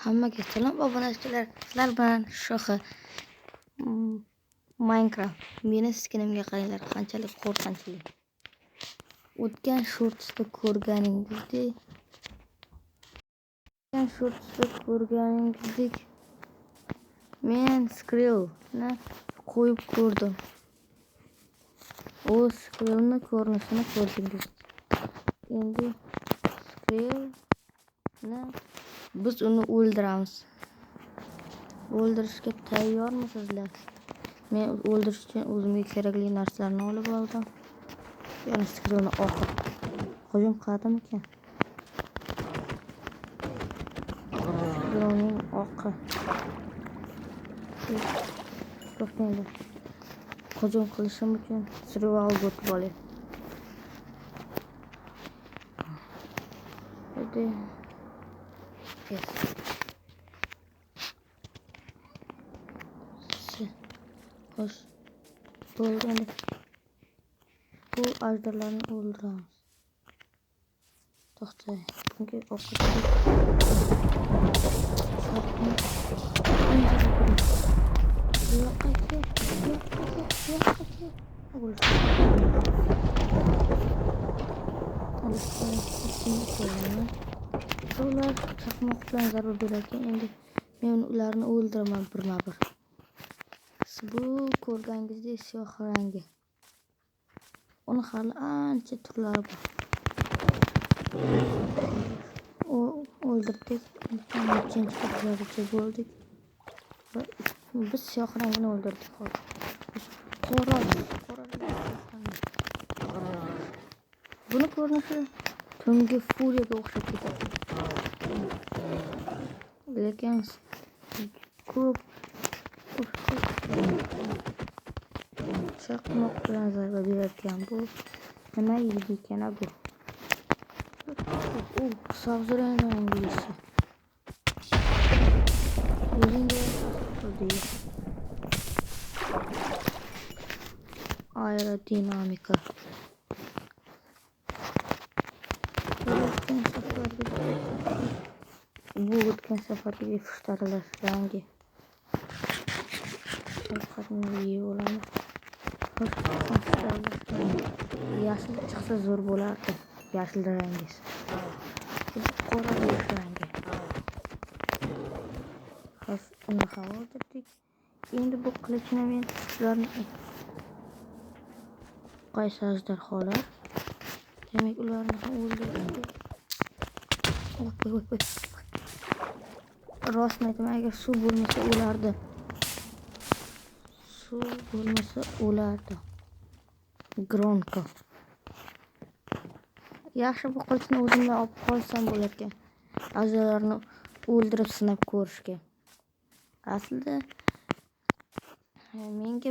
Hammaga salom obunachilar. Sizlar bilan Shohi Minecraft. Meni skinimga qaranglar, qanchalik qo'rqinchli. O'tgan shortsda ko'rganingizdek men Skrillni qo'yib ko'rdim. O Skrillni ko'rinishini ko'rdingiz. Endi Skrillni biz uni o'ldiramiz. O'ldirishga tayyormisizlar? Men o'ldirish uchun o'zimga kerakli narsalarni olib oldim. Yana Skrillni oqib hujum qildimikan? Skrillning oqi. To'xtanglar. Hujum qilishim uchun survival botib olay. Hadi. Yes. Hoş. Bo'ldi. Bu ajdarlarni o'ldiramiz. To'xtang. Bunga o'qitib. Ular chaqmoq bilan zarur berarkan, endi men ularni o'ldiraman birma-bir. Bu ko'rganingizdek siyoh rangi. Uni hali ancha turlari bor. O'ldirdik. Ikkinchi turlargacha bo'ldik. Biz siyoh rangini o'ldirdik hozir. Qora. Buni ko'rinishi tungi furiyaga o'xshab ketadi. Lekin ko'p chaqmoq bilan zarba berayotgan bu nima yeydi ekan bu? Savzirang rangisi. O'zingga qildi. Aerodinamika. Bu o'tgan safardagi fishtarilash rangi. Ovqatni yeb olamiz. Yashil chiqsa zo'r bo'lardi. Yashil rangi. Qora rangi. Hozir uni ham o'ldirdik. Endi bu qilichni men ularni qaysi ajdarholar? Demak, ularni ham o'ldirdik. Rostni aytaman, agar suv bo'lmasa o'lardi. Gronko. Yaxshi bu qilichni o'zimdan olib qolsam bo'larkan. Ajdarlarni o'ldirib sinab ko'rishga. Aslida menga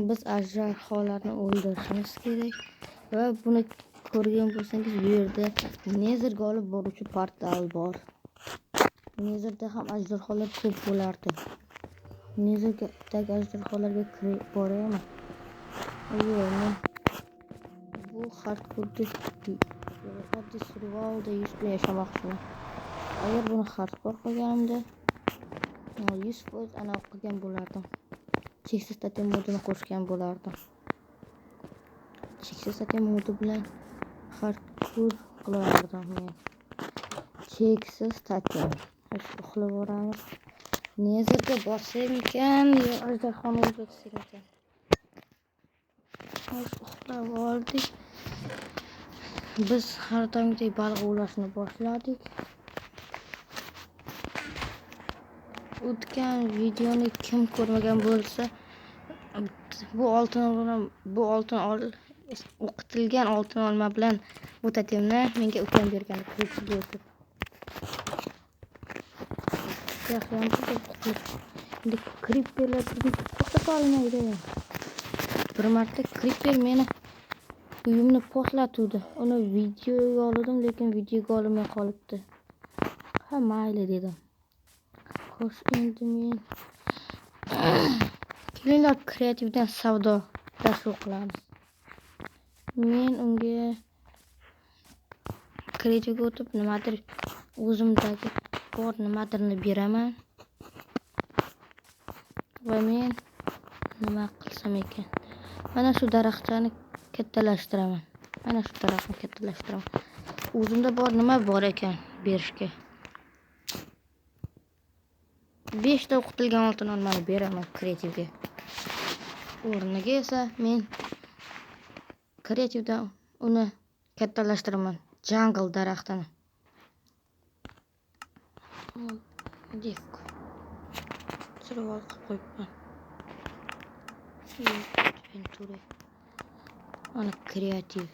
biz ajdarholarni o'ldirishimiz kerak va buni ko'rgan bo'lsangiz, bu yerda Nezerga olib boruvchi portal bor. Nezerda ham ajdarholar ko'p bo'lardi. Nezerdagi ajdarholarga kirib boraman. Men bu hardcore survivalda 100 kun yashamoqchiman. Agar buni hardcore qilganimda 100% ana qilgan bo'lardim. Cheksiz tatim modini qo'shgan bo'lardim. Cheksiz tatim modi bilan hardcore qilardim men. Cheksiz tatim. Uxlab boramiz. Nezerga borsam ekan, yo ajdarhoni o'ldirsak ekan. Uxlab oldik. Biz har doimgidek baliq ovlashni boshladik. O'tgan videoni kim ko'rmagan bo'lsa, bu oltin o'qitilgan oltin olma bilan bu tatimni menga ukam bergan. Endi creeperlar to'xtab olmaydi. Bir marta creeper meni uyimni portlatdi. Uni videoga oldim, lekin videoga olmay qolibdi. Ha, mayli dedim. Xo'sh, endi men kelinglar kreativdan savdo tashkil qilamiz. Men unga kreativga o'tib nimadir o'zimdagi bor nimadirni beraman va men nima qilsam ekan, mana shu daraxtni kattalashtiraman. O'zimda bor nima bor ekan berishga. 5 ta o'qitilgan oltin olmani beraman kreativga. O'rniga esa men kreativda uni kattalashtiraman. Jungle daraxtini. Devku. Sirval qilib qo'yibman. Ana kreativ.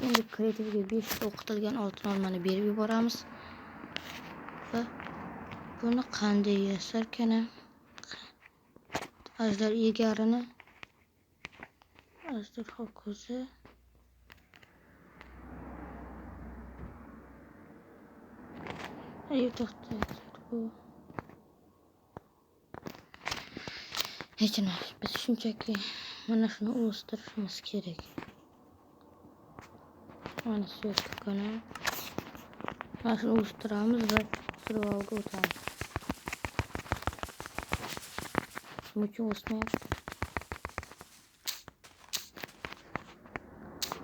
Endi kreativga 5 ta o'qitilgan oltin olmani berib yuboramiz. Va buni qanday yasarkan? Ajdar egarini ajdarho ko'zi hech narsa. Biz shunchaki mana shuni o'stirishimiz kerak. Mana suyakani mana shuni o'stiramiz va survivalga o'tamiz. Nima uchun o'smayapti?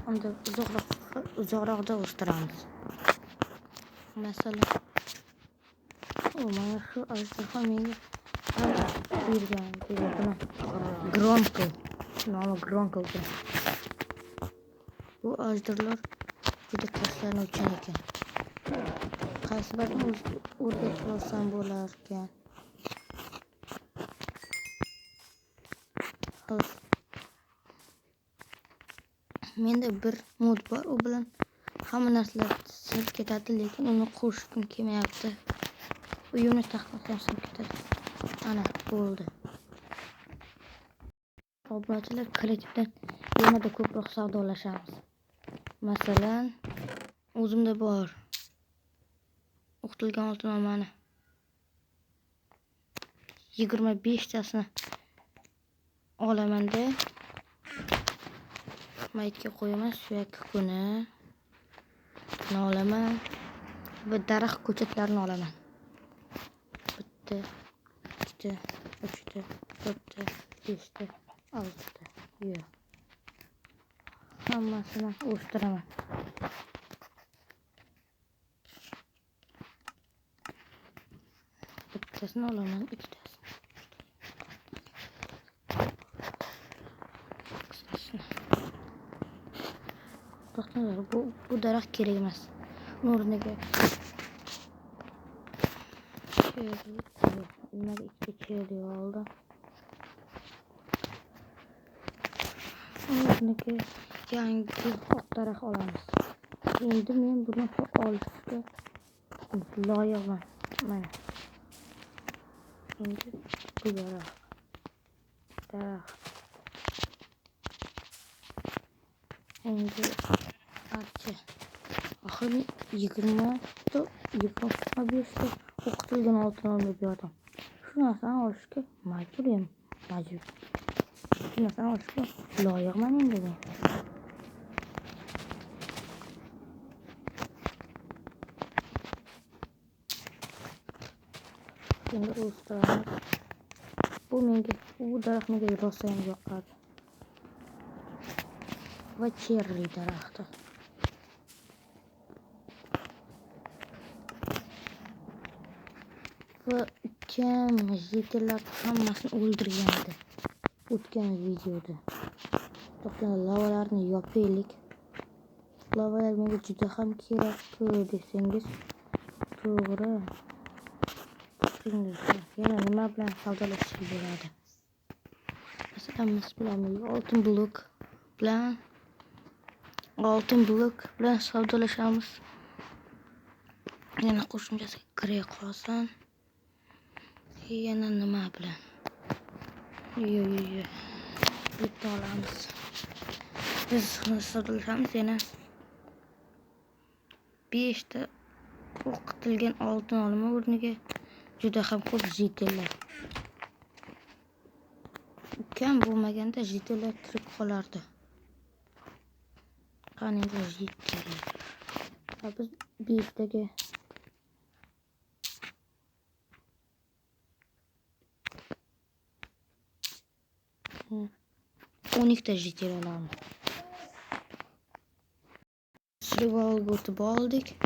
Unda uzoqroqda o'stiramiz. Masalan, mana shu ajdarho menga bergan Gronkle. Nomi Gronkle. Bu ajdarlar juda tashlanuvchan ekan. Qaysi birini o'rgatib olsam bo'lar ekan. Menda bir mod bor, u bilan hamma narsalar sinib ketadi, lekin uni qo'shishim kelmayapti. Uyimni taxlasam sinib ketadi. Ana bo'ldi. Obunachilar kreativdan yanada ko'proq savdolashamiz. Masalan, o'zimda bor o'qitilgan oltin olmani 25 tasini olamanda maytga qo'yaman, suyak kuni olaman va daraxt ko'chatlarini olaman. 1, 2, 3, 4, 5, 6. Yo'q. Hammasini o'stiraman. Bittasini olaman, ikkitasini. To'xtanglar, bu daraxt kerak emas. O'rniga nimaga ikki cherry oldim. O'rniga yangi oq daraxt olamiz. Endi men buni olishga loyiqman. Mana. Endi bu daraxt. Endi archa. Axir 25 ta o'qitilgan oltin olib berdim. Shu narsani olishga majbur. Shu narsani olishga loyiqman endi men. Endi o'stiramiz. Bu daraxt menga rosa ham yoqadi. Va cherry daraxti. Va ukam jitillar hammasini o'ldirgandi o'tgan videoda. To'g'ri, lavalarni yopaylik. Lavalar menga juda ham kerak-ku desangiz to'g'ri. Yana nima bilan savdolashib bo'ladi? Masalan, biz bilamiz oltin blok bilan savdolashamiz. Yana qo'shimchasi grey qolsin. Yana nima bilan? Bitta olamiz. Biz savdolashamiz. Yana 5 ta o'qitilgan oltin olma o'rniga juda ham ko'p jitillar. Ukam bo'lmaganda jitillar tirik qolardi. Qani bu jitillar. Biz beştagi 12 jitel olamiz. Survivalga o'tib oldik.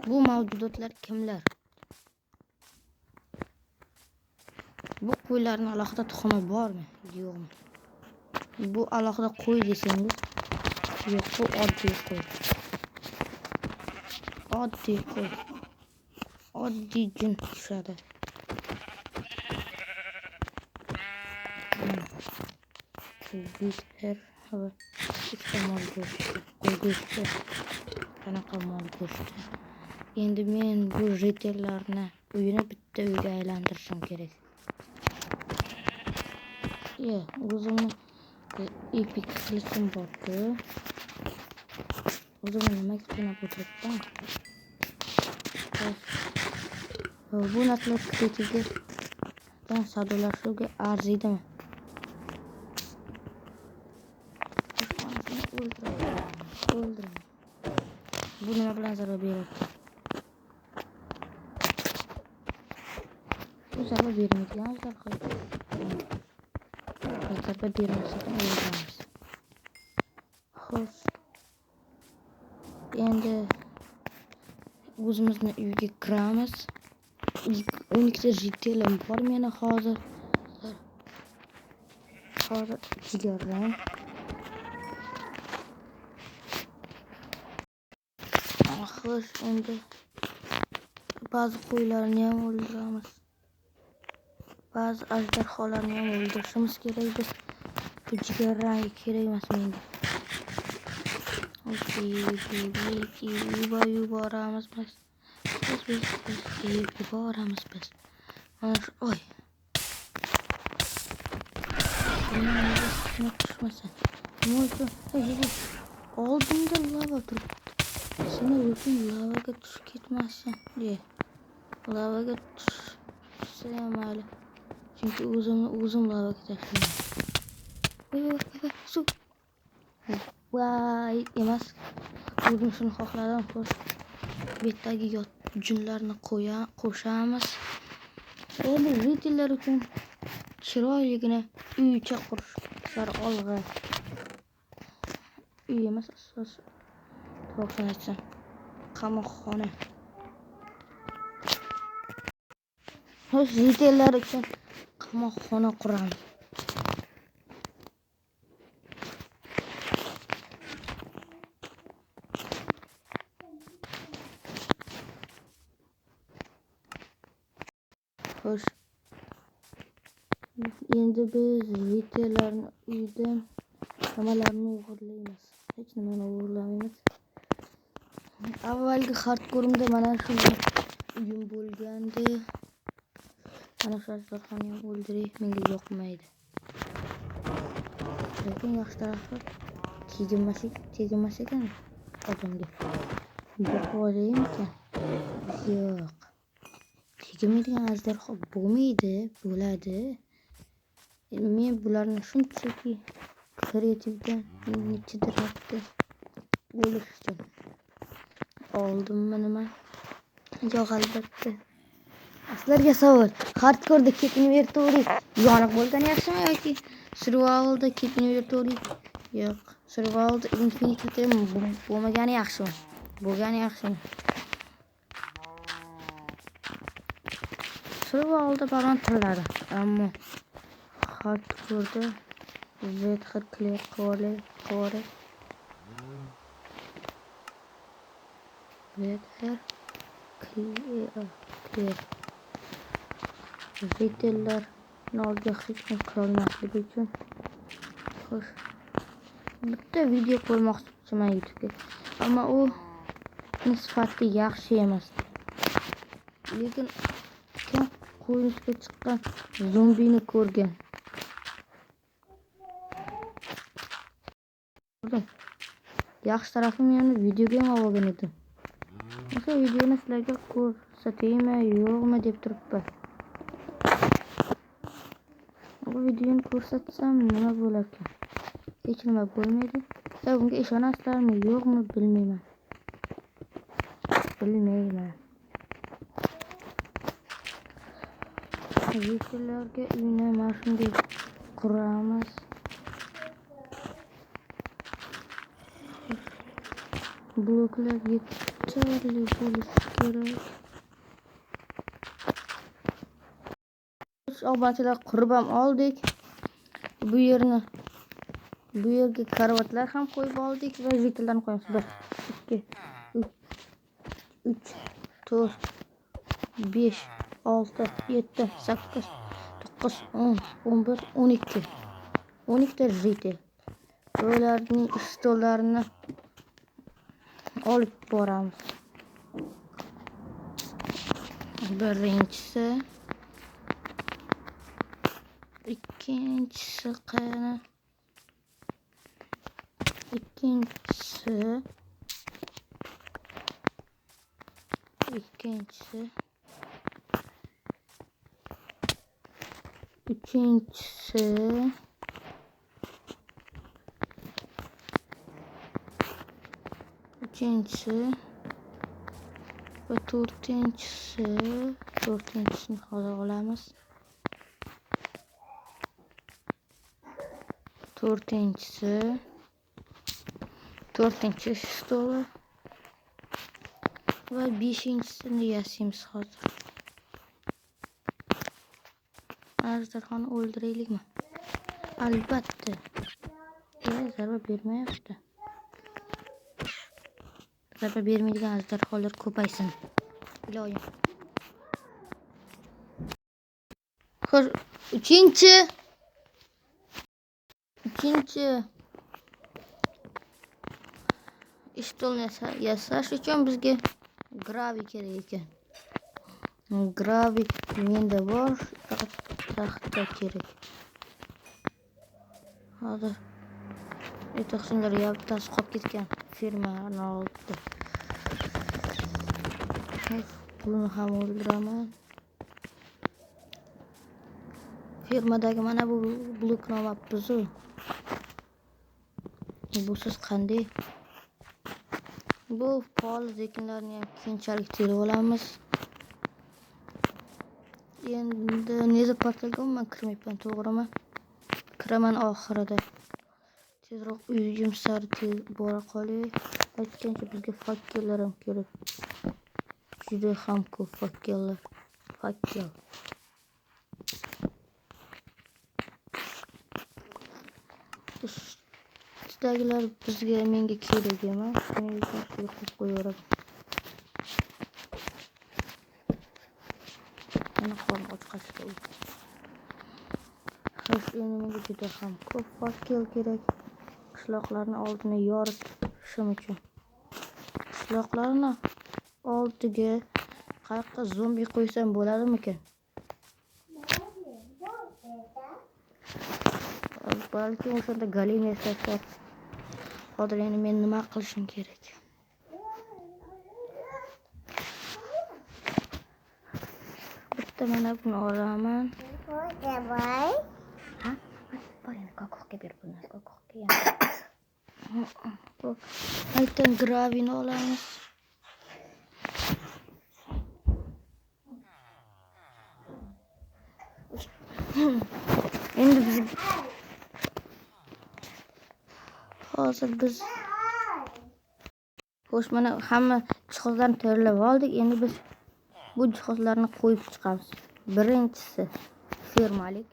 Bu mavjudotlar kimlar? Bu qo'ylarning alohida tuxumi bormi? Yo'qmi? Bu alohida qo'y desangiz, yo'q, bu oddiy qo'y. Oddiy qo'y. Oddiy jin tushadi. Go'shtlar va ikkita mol go'shti. Qo'y go'shti. Qanaqa mol go'shti? Endi men bu ritellarni uyini bitta uyga aylantirishim kerak. O'zimni epik qilishim bor-ku. O'zimni nima qilib o'tiribman? Bu narsalar kritiga bilan savdolashishga arziydimi? O'ldiraman. Bu nima bilan zarar beradi? Bu zarar bermaydigan zarba. Zarba bermasa ham o'ldiramiz. Xo'sh. Endi o'zimizni uyga kiramiz. 12 jitelim bor meni hozir. Jigarrang. Xo'sh, endi ba'zi qo'ylarni ham o'ldiramiz. Ba'zi ajdarholarni ham o'ldirishimiz kerak. Biz bu jigarrang kerak emas menga. Yuboramiz biz. Yuboramiz biz. Mana shu oy. Nima tushmasin. Nima oldinda lava turibdi. Seni o'zing lavaga tushib ketmasin. Lavaga tushsa ham mayli. Chunki o'zim lavaga tashlayman. Suv. Voy emas. O'zim shuni xohladim. Xo'sh. Bu yerdagi junlarni qo'shamiz. Endi ritellar uchun chiroyligina uycha qurishlar olg'a. Uy emas, asos. To'g'risini aytsam, qamoqxona. Xo'sh, ritellar uchun qamoqxona quramiz. Xo'sh. Endi biz ritellarni uydan nimalarni o'g'irlaymiz? Hech nimani o'g'irlamaymiz. Avvalgi hardkore'imda mana shu uyim bo'lgandi. Mana shu ajdarhoni ham o'ldiray, menga yoqmaydi. Lekin yaxshi tarafi tegmas ekan odamga. Yo'q olaymikan? Yo'q. Tegmaydigan ajdarho bo'ladi. Men bularni shunchaki kreativdan chidirabdi o'lishdim. Oldimmi nima? Yo'q, albatta. Sizlarga savol. Hardcore'da Cat Inventory yoniq bo'lgani yaxshimi yoki Survivalda Cat Inventory? Yo'q. Survivalda Infinite bo'lmagani yaxshimi? Bo'lgani yaxshimi? Survivalda baron tiladi, ammo hardcore'da Vether clear qilib Vether clear. Ritellarni olga hech kim qilolmasligi uchun. Xo'sh. Bitta video qo'ymoqchiman YouTube'ga. Ammo u nisbati yaxshi emas. Lekin kim qo'yishga chiqqan zombini ko'rgan. Yaxshi tarafim yana videoga ham olgan edim. O'sha videoni sizlarga ko'rsataymi, yo'qmi deb turibman. Bu videoni ko'rsatsam nima bo'larkan? Hech nima bo'lmaydi. Ya bunga ishonasizlarmi yo'qmi bilmayman. Yetillarga uyni mana shunday quramiz. Bloklar yetarli bo'lishi kerak. Obachilar qurib ham oldik. Bu yerga karavotlar ham qo'yib oldik va yetillarni qo'yamiz. 1 2 3 4 5 6 7 8 9 10 11 12 ta jitel. Ularning stollarini olib boramiz. Birinchisi, ikkinchisi qani? Ikkinchisi, uchinchisi, va to'rtinchisini hozir olamiz. To'rtinchi stol va beshinchisini yasaymiz hozir. Ajdarhoni o'ldiraylikmi? Albatta. Zarba bermayapti. Zarba bermaydigan ajdarholar ko'paysin. Iloyim. Xo'sh, uchinchi stolni yasash uchun bizga graviy kerak ekan. Graviy menda bor, taxta kerak. Hozir aytaqsinlar, yaktasi qolib ketgan firmani oldida. Buni ham o'ldiraman. Firmadagi mana bu bloknoma buzu. Busiz qanday? Bu poliz ekinlarni ham keyinchalik terib olamiz. Endi neza portalga umuman kirmayman, to'g'rimi? Kiraman oxirida. Tezroq uyim sari bora qolay. Aytgancha bizga fakkellar ham kerak. Juda ham ko'p fakkellar. Ichdagilar menga kerak emas. Shuning uchun qo'yib qo'yaveradi. Mana qorni ochqachda. Xo'sh, endi menga juda ham ko'p fakkel kerak. Qishloqlarni oldini yoritishim uchun. Qishloqlarni oldiga qayerqa zombi qo'ysam bo'ladimikan? Balki o'shanda galin yasashlar. Hozir endi men nima qilishim kerak? Bitta mana buni olaman. Ha? Boring, kokoqqa berib qo'yamiz. Kokoqqa ham. Aytdan graviyni olamiz. Endi biz xo'sh, mana hamma jihozlarni tayyorlab oldik. Endi biz bu jihozlarni qo'yib chiqamiz. Birinchisi fermalik.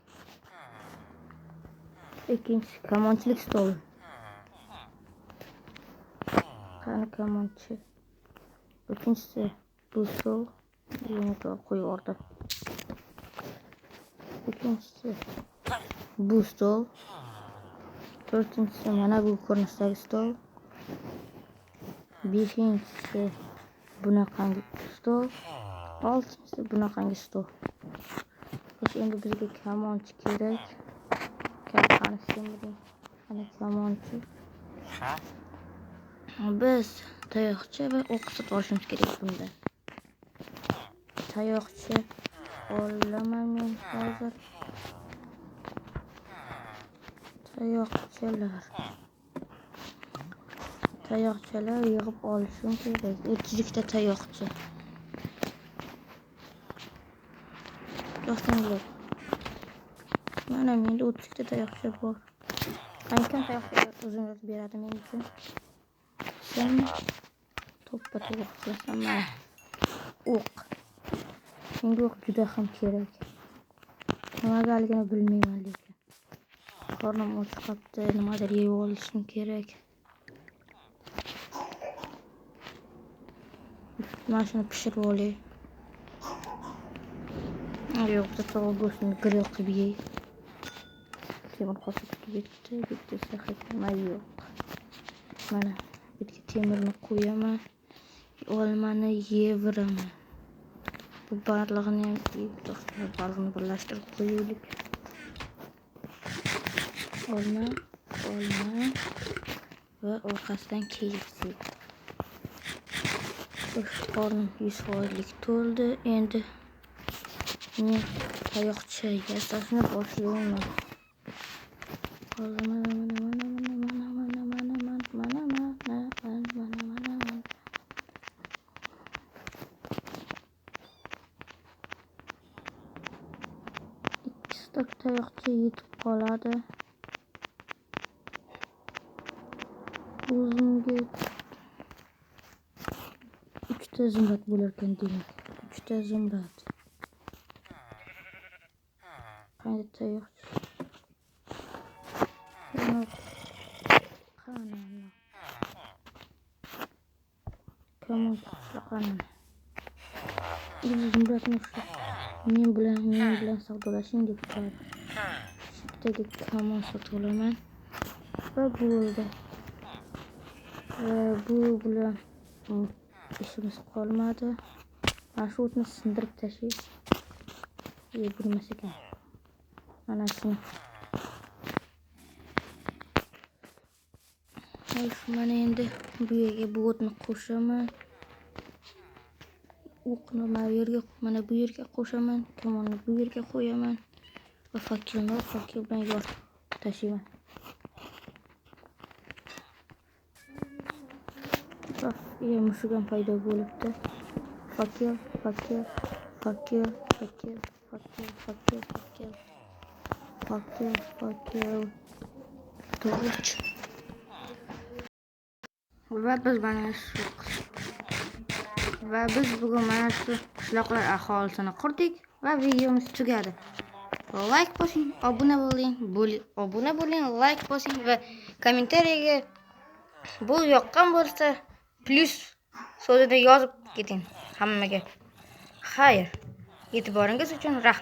Ikkinchisi kamonchilik stoli. Qani kamonchi. Uchinchisi bu stol. Buni qo'yib yubordim. Ikkinchisi bu stol. To'rtinchisi mana bu ko'rinishdagi stol. Beshinchisi bunaqangi stol. Oltinchisi bunaqangi stol. Endi bizga kamonchi kerak. Qani semiring. Qani kamonchi. Biz tayoqcha va o'q sotib olishimiz kerak bunda. Tayoqcha olaman men hozir. Tayoqchalar. tayoqchalar yig'ib olishim kerak. 32 ta tayoqcha. Yo'qsanglar. Mana menda 32 ta tayoqcha bor. Qancha tayoqcha o'zim beradi men uchun? Sen to'ppa-to'g'ri qilasan mana. O'q. Menga o'q juda ham kerak. Nimagaligini bilmayman lekin. Qornim och qolibdi, nimadir yeb olishim kerak. Mana shuni pishirib olay. Yo'qsa to'g'ri go'shtni grill qilib yey. Temir qosib bitta sahiy nima yo'q. Mana bitta temirni qo'yaman. Olmani yeviraman. Bu barlig'ini ham barlig'ini birlashtirib qo'yaylik. Olma va orqasidan KFC. Qornim 100% to'ldi. Endi men tayoqcha yasashni boshlayman. Ikkita tayoqcha yetib qoladi. O'zimga 3 ta zumrad bo'lar ekan demak. 3 ta zumrad. Qanday tayoqcha? Kamon qanaqa? Zumradni men bilan savdolashing deb turadi. Bittaga kamon sotib olaman. Va bo'ldi. Bu bilan ishimiz qolmadi. Mana shu o'tni sindirib tashlay. Bo'lmas ekan. Mana shuni. Mana endi bu yerga bu o'tni qo'shaman. O'qni mana bu yerga qo'shaman. Kamonni bu yerga qo'yaman. Va fakilni bilan yoritib tashlayman. Mushuk ham paydo bo'libdi. Fakil. Torch. Va biz bugun mana shu qishloqlar aholisini qurdik va videomiz tugadi. Like bosing, obuna bo'ling, like bosing va kommentariyaga bu yoqqan bo'lsa plus so'zida yozib keting hammaga. Xayr. E'tiboringiz uchun rahmat.